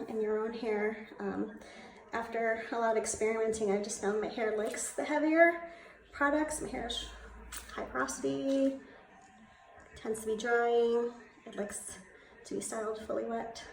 in your own hair. After a lot of experimenting, I just found my hair likes the heavier products. My hair is high porosity, tends to be drying. It likes to be styled fully wet.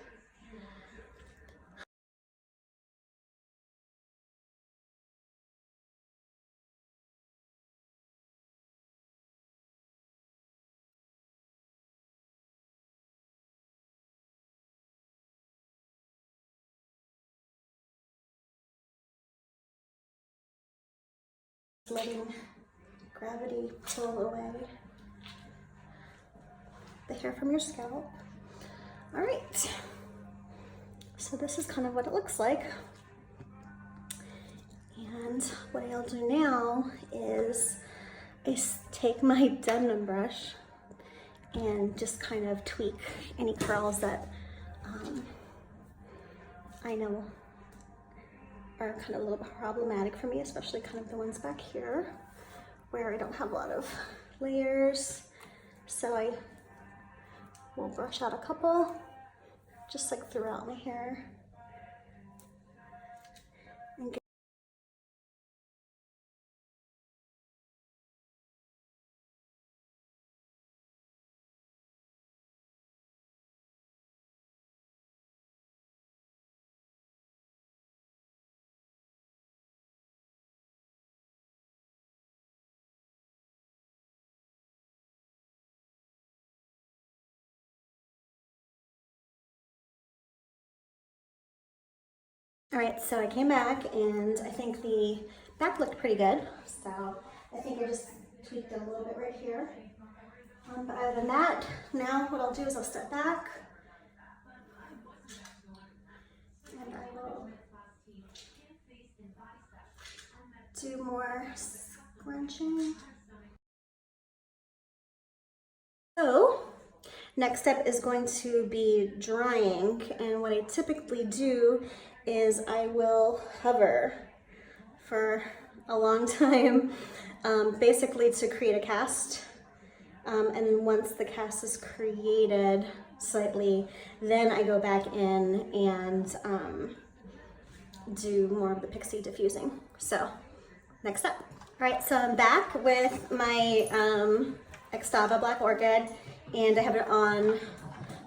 Letting gravity pull away the hair from your scalp. All right, so this is kind of what it looks like. And what I'll do now is I take my Denman brush and just kind of tweak any curls that I know are kind of a little bit problematic for me, especially kind of the ones back here where I don't have a lot of layers. So I will brush out a couple, just like throughout my hair. All right, so I came back and I think the back looked pretty good. So I think I just tweaked it a little bit right here. But other than that, now what I'll do is I'll step back and I will do more scrunching. So next step is going to be drying, and what I typically do is I will hover for a long time, basically to create a cast. And then once the cast is created slightly, then I go back in and do more of the pixie diffusing. So next up. All right, so I'm back with my Extava Black Orchid, and I have it on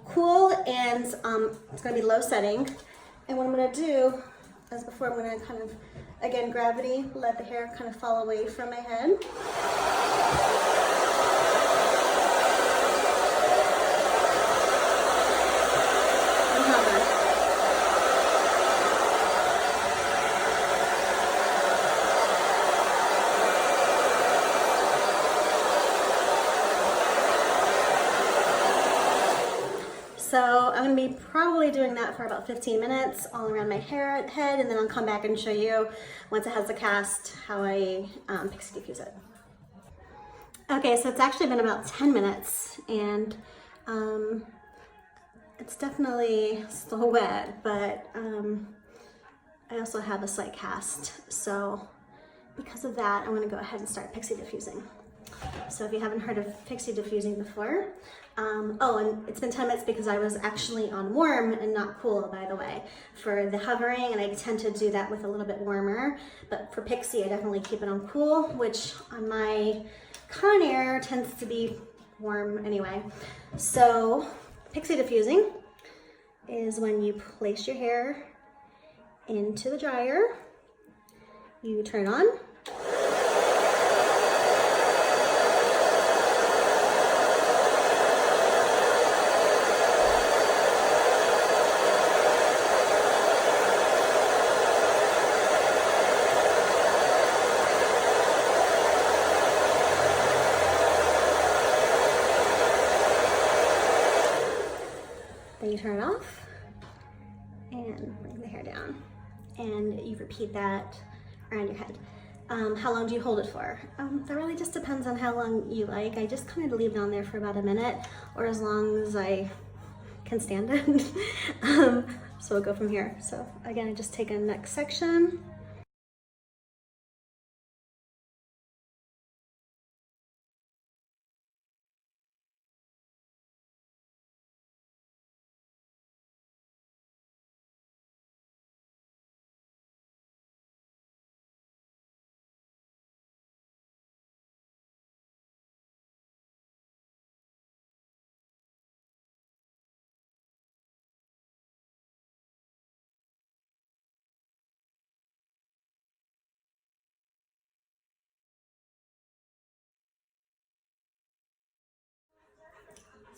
cool, and it's gonna be low setting. And what I'm gonna do, as before, I'm gonna kind of, again, gravity, let the hair kind of fall away from my head. So I'm gonna be probably doing that for about 15 minutes all around my head, and then I'll come back and show you, once it has the cast, how I pixie diffuse it. Okay, so it's actually been about 10 minutes, and it's definitely still wet, but I also have a slight cast. So because of that, I'm gonna go ahead and start pixie diffusing. So if you haven't heard of pixie diffusing before, oh, and it's been 10 minutes because I was actually on warm and not cool, by the way, for the hovering, and I tend to do that with a little bit warmer. But for pixie, I definitely keep it on cool, which on my Conair tends to be warm anyway. So pixie diffusing is when you place your hair into the dryer, you turn on, then you turn it off and bring the hair down, and you repeat that around your head. How long do you hold it for? That really just depends on how long you like. I just kind of leave it on there for about a minute, or as long as I can stand it. So we'll go from here. So again, I just take a neck section,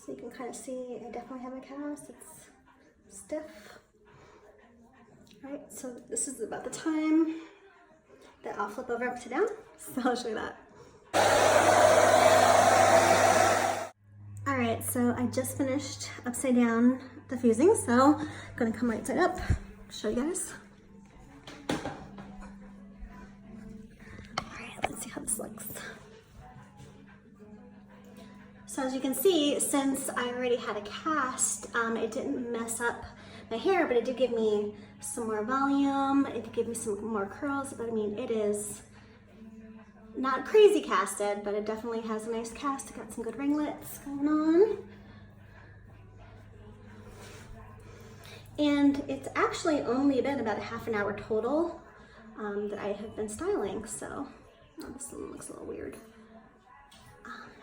So you can kind of see I definitely have a cast. It's stiff. All right, so this is about the time that I'll flip over upside down. So I'll show you that. All right, so I just finished upside down diffusing, so I'm gonna come right side up, show you guys. All right, let's see how this looks. So as you can see, since I already had a cast, it didn't mess up my hair, but it did give me some more volume. It did give me some more curls, but I mean, it is not crazy casted, but it definitely has a nice cast. It got some good ringlets going on. And it's actually only been about a half an hour total that I have been styling, so oh, this one looks a little weird.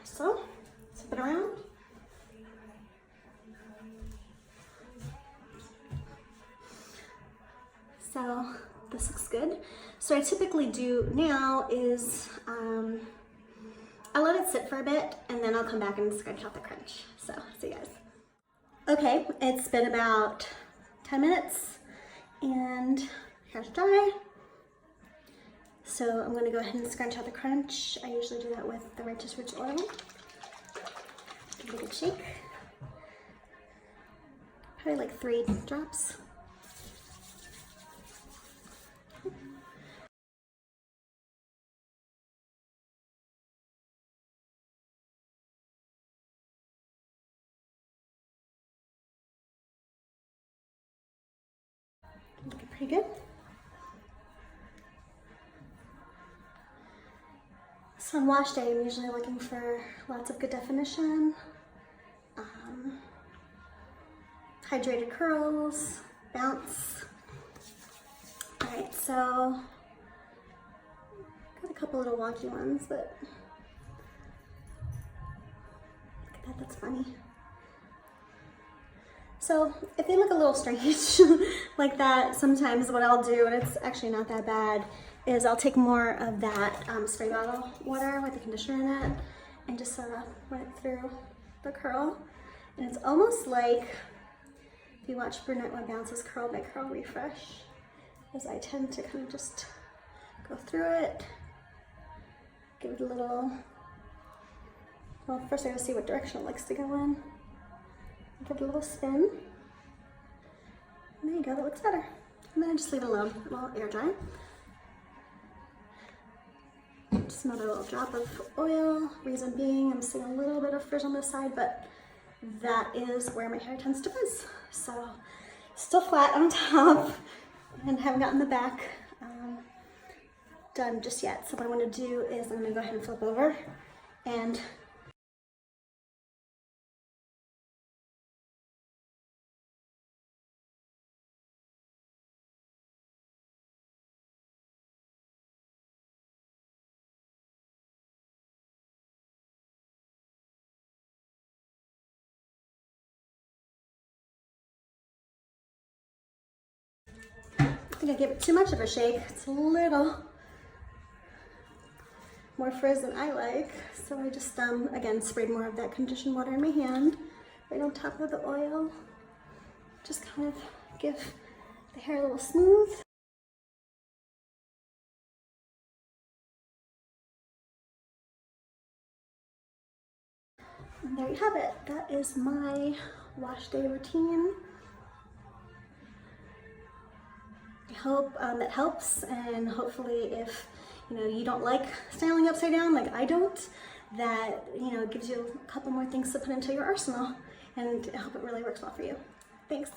So, flip it around. So this looks good. So I typically do now is I let it sit for a bit and then I'll come back and scrunch out the crunch. So see you guys. Okay, it's been about 10 minutes and hair's dry. So I'm gonna go ahead and scrunch out the crunch. I usually do that with the Righteous Roots oil. Give it a good shake. Probably like 3 drops. Looking pretty good. So on wash day, I'm usually looking for lots of good definition, hydrated curls, bounce. All right, so got a couple little wonky ones, but look at that, that's funny. So if they look a little strange like that, sometimes what I'll do, and it's actually not that bad, is I'll take more of that spray bottle water with the conditioner in it and just run it through the curl. And it's almost like if you watch Brunette Web Bounce's Curl by Curl Refresh, as I tend to kind of just go through it, give it a little, well, first I gotta see what direction it likes to go in. Give it a little spin. And there you go, that looks better. And then I just leave it alone, while air dry. Just another little drop of oil. Reason being, I'm seeing a little bit of frizz on this side, but that is where my hair tends to frizz. So, still flat on top, and haven't gotten the back done just yet. So what I'm gonna do is I'm gonna go ahead and flip over and I think I gave it too much of a shake. It's a little more frizz than I like. So I just, again, sprayed more of that conditioned water in my hand, right on top of the oil. Just kind of give the hair a little smooth. And there you have it. That is my wash day routine. I hope it helps, and hopefully if you don't like styling upside down like I don't, that it gives you a couple more things to put into your arsenal, and I hope it really works well for you. Thanks.